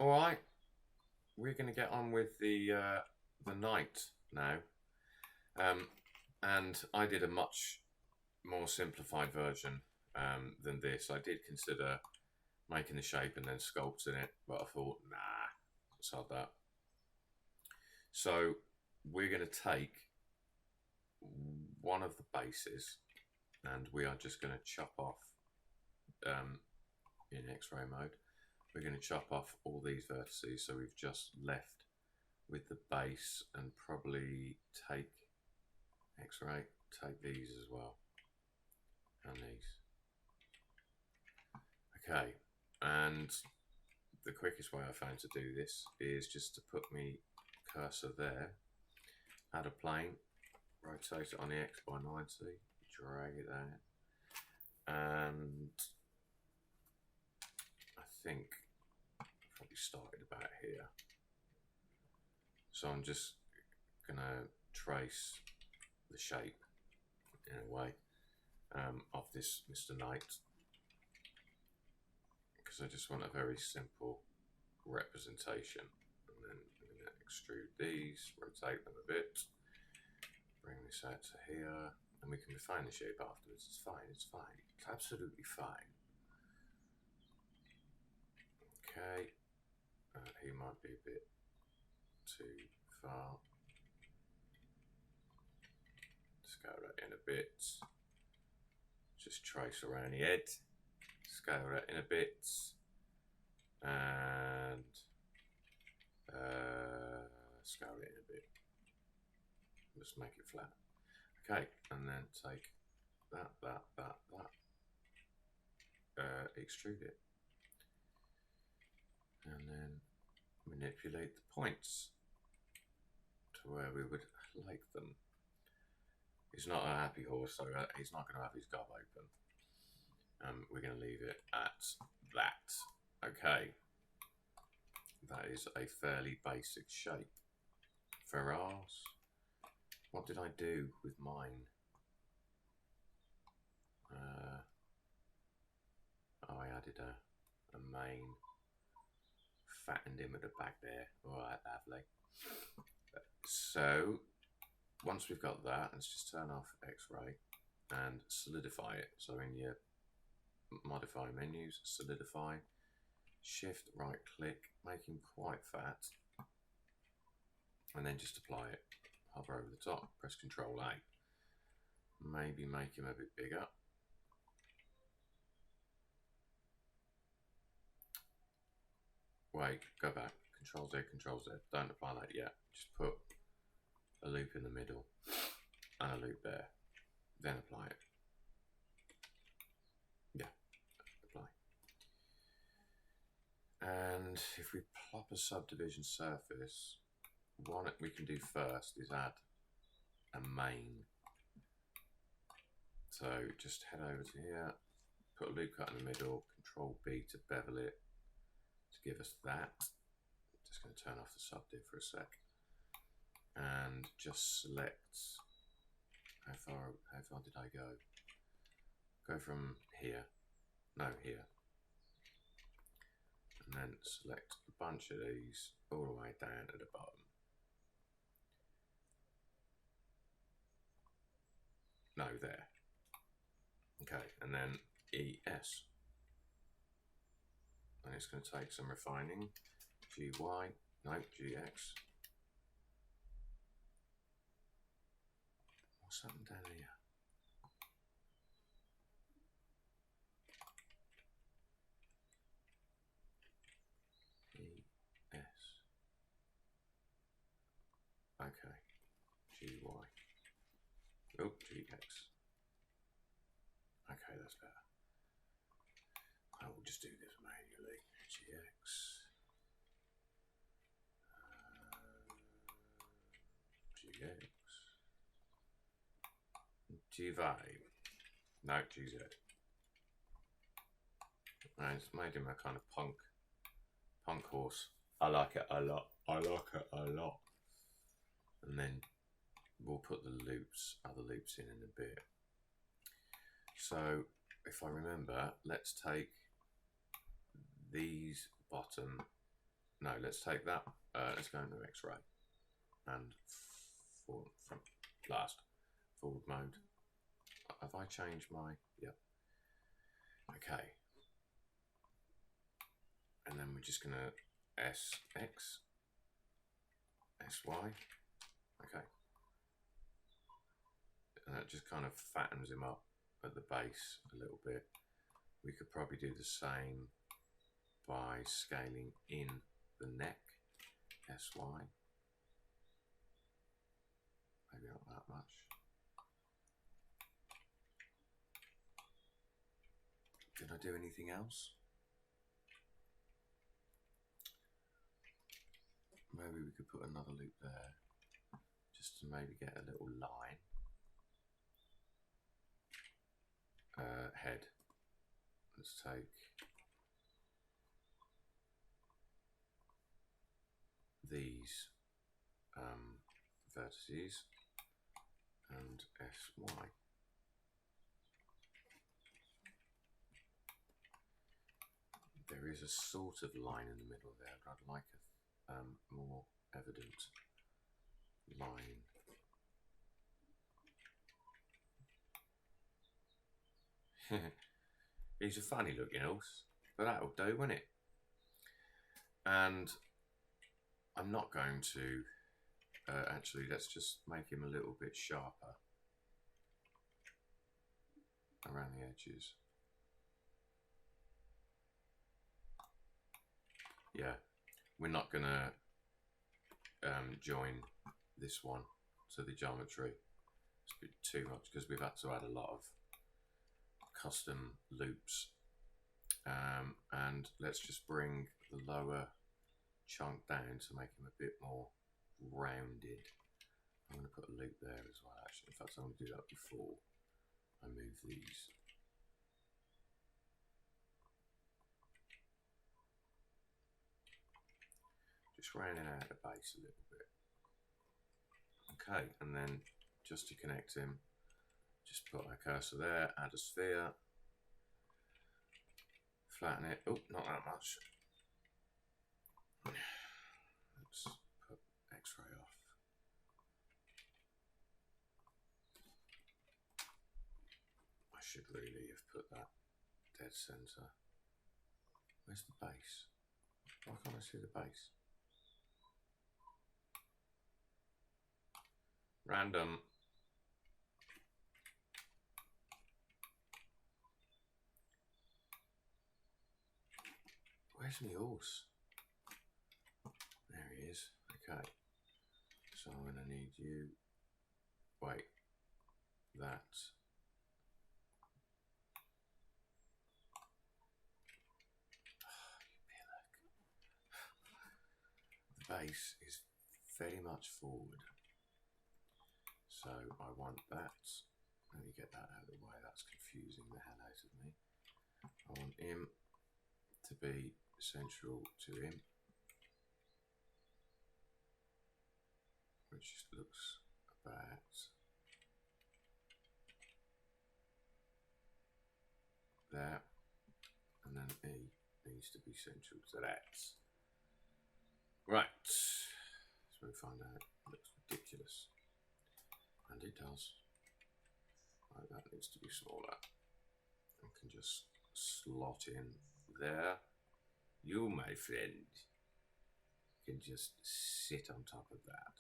All right, we're going to get on with the night now, and I did a much more simplified version than this. I did consider making the shape and then sculpting it, but I thought, nah, sod that. So we're going to take one of the bases, and we are just going to chop off in X-ray mode. We're going to chop off all these vertices, so we've just left with the base, and probably take X-ray, take these as well, and these. Okay, and the quickest way I found to do this is just to put me cursor there, add a plane, rotate it on the X by 90, drag it out, and I think I probably started about here. So I'm just gonna trace the shape in a way of this Mr. Knight, because I just want a very simple representation. And then I'm going to extrude these, rotate them a bit, bring this out to here, and we can refine the shape afterwards. It's fine, it's fine, it's absolutely fine. Okay, he might be a bit too far. Scale that in a bit. Just trace around the head. Scale that in a bit. And scale it in a bit. Just make it flat. Okay, and then take that. Extrude it. And then manipulate the points to where we would like them. He's not a happy horse, so he's not going to have his gob open. We're going to leave it at that. Okay. That is a fairly basic shape. Ferrars. What did I do with mine? I added a main. Fattened him at the back there. Alright, lovely. So, once we've got that, let's just turn off X-ray and solidify it. So in your modify menus, solidify, shift right click, make him quite fat, and then just apply it. Hover over the top, press Ctrl A. Maybe make him a bit bigger. Wait, go back. Ctrl Z, Ctrl Z. Don't apply that yet. Just put a loop in the middle and a loop there. Then apply it. Yeah, apply. And if we plop a subdivision surface, one we can do first is add a main. So just head over to here, put a loop cut in the middle, Control B to bevel it to give us that. Just going to turn off the subdiv for a sec. And just select, how far did I go? Go from here, no, here. And then select a bunch of these all the way down to the bottom. No, there. Okay, and then ES. And it's going to take some refining. GY, no, GX. What's happened down here? ES. Okay. GY. Oh, GX. Okay, that's better. I will just do this manually. GX. GX. GY. No, GZ. And it's made him a kind of punk horse. I like it a lot. I like it a lot. And then we'll put the loops, other loops in a bit. So if I remember, let's take these bottom no, let's take that. Let's go into X-ray and from last forward mode. Have I changed my? Yep. Okay. And then we're just gonna SX, SY. Okay. And that just kind of fattens him up at the base a little bit. We could probably do the same by scaling in the neck, SY. Maybe not that much. Did I do anything else? Maybe we could put another loop there, just to maybe get a little line. Head. Let's take these vertices and SY. There is a sort of line in the middle there, but I'd like a more evident line. He's a funny looking horse, but that'll do, won't it? And I'm not going to, actually, let's just make him a little bit sharper around the edges. Yeah, we're not going to join this one to the geometry. It's a bit too much because we've had to add a lot of custom loops. And let's just bring the lower chunk down to make him a bit more rounded. I'm going to put a loop there as well, actually. In fact, I'm going to do that before I move these. Just rounding out the base a little bit. Okay, and then just to connect him, just put my cursor there, add a sphere, flatten it. Oh, not that much. Let's put X-ray off. I should really have put that dead center. Where's the base? Why can't I see the base? Random. Where's my horse? There he is. Okay. So I'm going to need you. Wait. That. Oh, you pillock. The base is very much forward. So I want that. Let me get that out of the way. That's confusing the hell out of me. I want him to be central to him, which looks about there, and then E needs to be central to that. Right, so we find out it looks ridiculous, and it does. Right, that needs to be smaller. I can just slot in there. You, my friend, can just sit on top of that.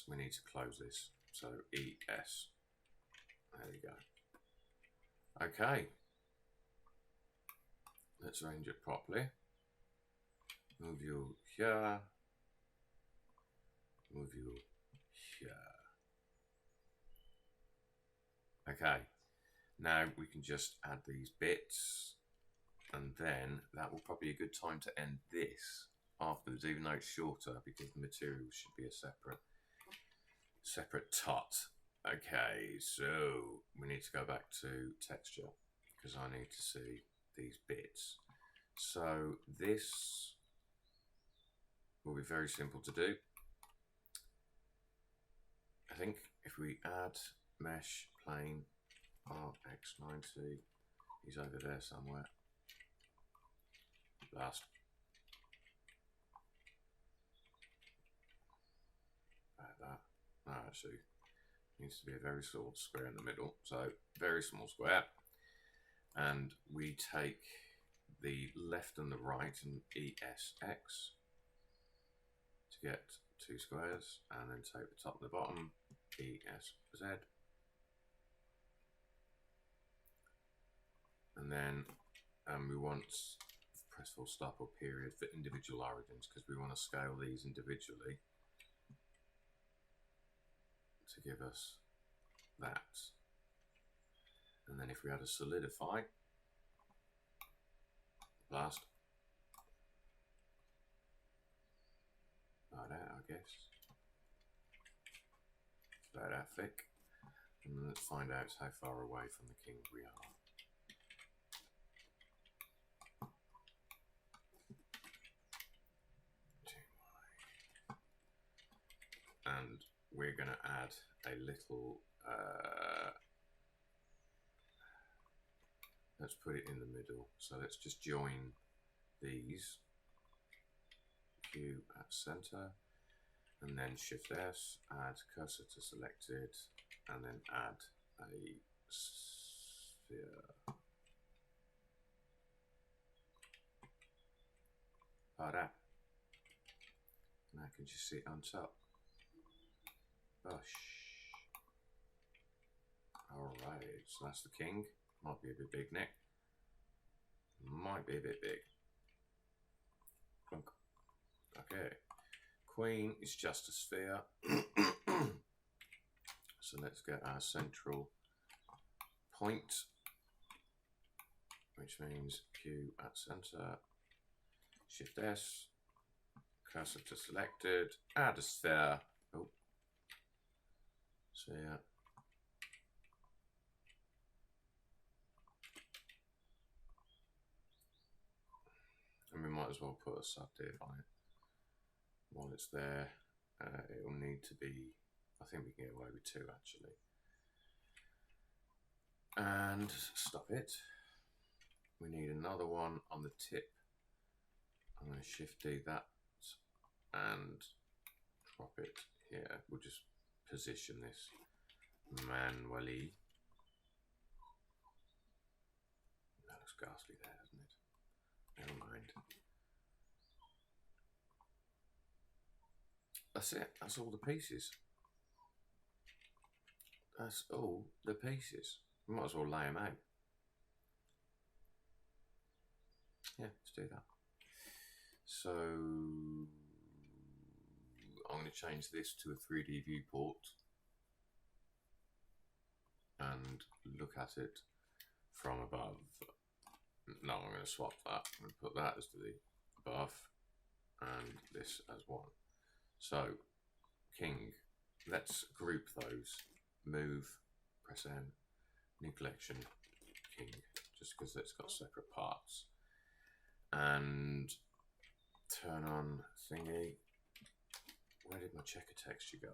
We need to close this. So ES. There we go. Okay. Let's arrange it properly. Move you here. Move you here. Okay. Now we can just add these bits, and then that will probably be a good time to end this afterwards, even though it's shorter, because the material should be a separate tot. Okay, so we need to go back to texture because I need to see these bits. So this will be very simple to do. think if we add mesh plane RX90, he's over there somewhere. Last. Like that. No, actually, needs to be a very small square in the middle. So very small square, and we take the left and the right and ESX to get 2 squares, and then take the top and the bottom ESZ, and then we want press full stop or period for individual origins because we want to scale these individually to give us that. And then if we had a solidify, blast, like that, I guess. About that thick. And then let's find out how far away from the king we are. And we're going to add a little, let's put it in the middle. So let's just join these, Q at center, and then Shift S, add cursor to selected, and then add a sphere. Like that. Now I can just see it on top. Bush. Alright, so that's the king. Might be a bit big, Nick. Might be a bit big. Clunk. Okay. Queen is just a sphere. So let's get our central point, which means Q at center, Shift S, cursor to selected, add a sphere. Oh. Sphere. And we might as well put a subdiv on it while it's there. It'll need to be, I think we can get away with 2 actually. And stop it. We need another one on the tip. I'm going to Shift D that and drop it here. We'll just position this manually. That looks ghastly there, doesn't it? Never mind. That's it. That's all the pieces. That's all the pieces. We might as well lay them out. Yeah, let's do that. So I'm going to change this to a 3D viewport and look at it from above. No, I'm going to swap that. I'm going to put that as the above and this as 1. So, king, let's group those. Move, press N, new collection, king, just because it's got separate parts. And turn on thingy. Where did my checker texture go?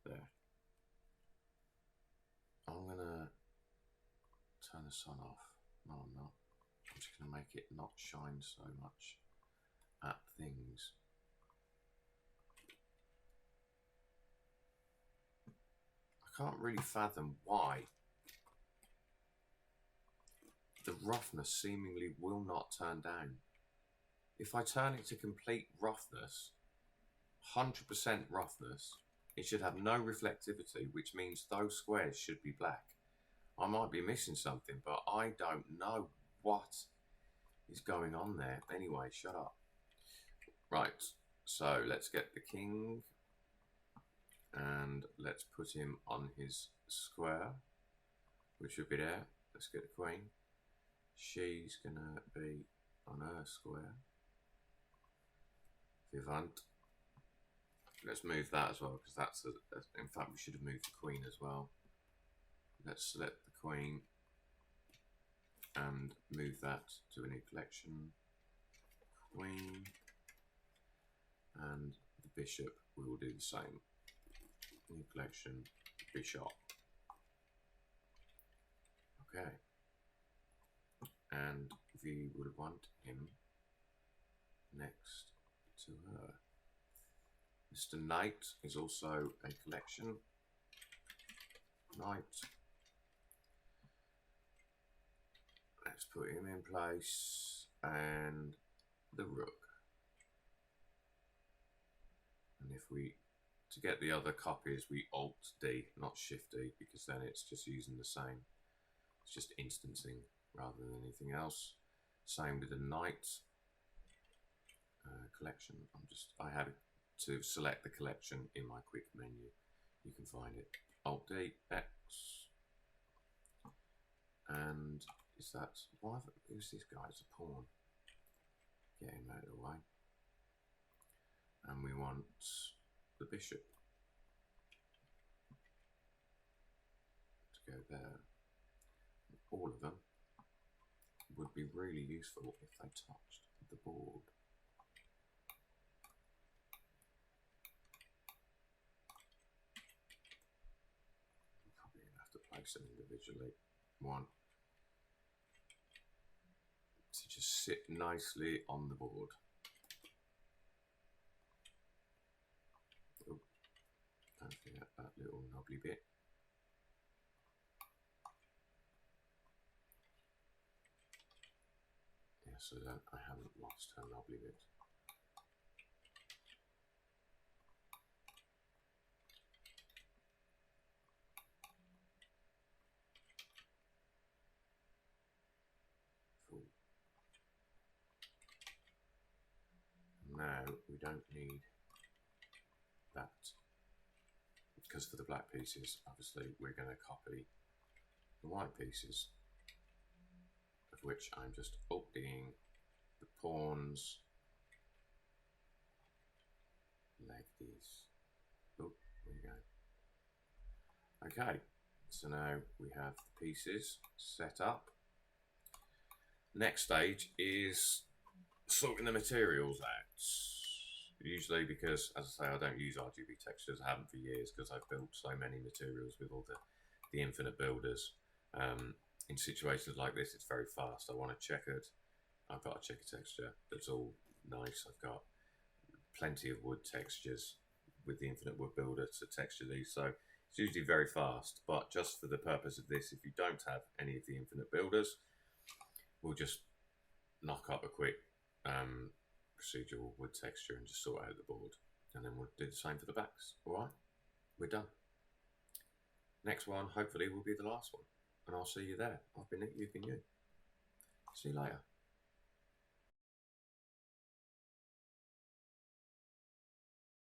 There. I'm gonna turn the sun off. No, I'm not. I'm just gonna make it not shine so much at things. I can't really fathom why the roughness seemingly will not turn down. If I turn it to complete roughness, 100% roughness, it should have no reflectivity, which means those squares should be black. I might be missing something, but I don't know what is going on there. Anyway, shut up. Right, so let's get the king and let's put him on his square, which would be there. Let's get the queen. She's gonna be on her square. Vivant. Let's move that as well, because that's in fact we should have moved the queen as well. Let's select the queen and move that to a new collection. Queen and the bishop we will do the same. New collection, bishop. Okay. And we would want him next to her. Mr. Knight is also a collection. Knight. Let's put him in place, and the rook. And if we, to get the other copies, we Alt D, not Shift D, because then it's just using the same. It's just instancing rather than anything else. Same with the Knight collection. I had to select the collection in my quick menu. You can find it. Alt D, X. And is that, who's this guy? It's a pawn. Get him out of the way. And we want the bishop to go there. All of them would be really useful if they touched the board. I'm probably going to have to place them individually. One to just sit nicely on the board. Oh, don't forget that little knobbly bit. Yeah, so that I haven't lost her knobbly bit. Now we don't need that, because for the black pieces, obviously we're going to copy the white pieces, of which I'm just opening the pawns like this. Oh, there you go. Okay, so now we have the pieces set up. Next stage is sorting the materials out. Usually, because as I say, I don't use RGB textures. I haven't for years because I've built so many materials with all the infinite builders. In situations like this, it's very fast. I want a checkered. I've got a checkered texture that's all nice. I've got plenty of wood textures with the infinite wood builder to texture these. So it's usually very fast. But just for the purpose of this, if you don't have any of the infinite builders, we'll just knock up a quick procedural wood texture and just sort out the board, and then we'll do the same for the backs. All right, we're done. Next one hopefully will be the last one, and I'll see you there. I've been Nick, you've been you. See you later.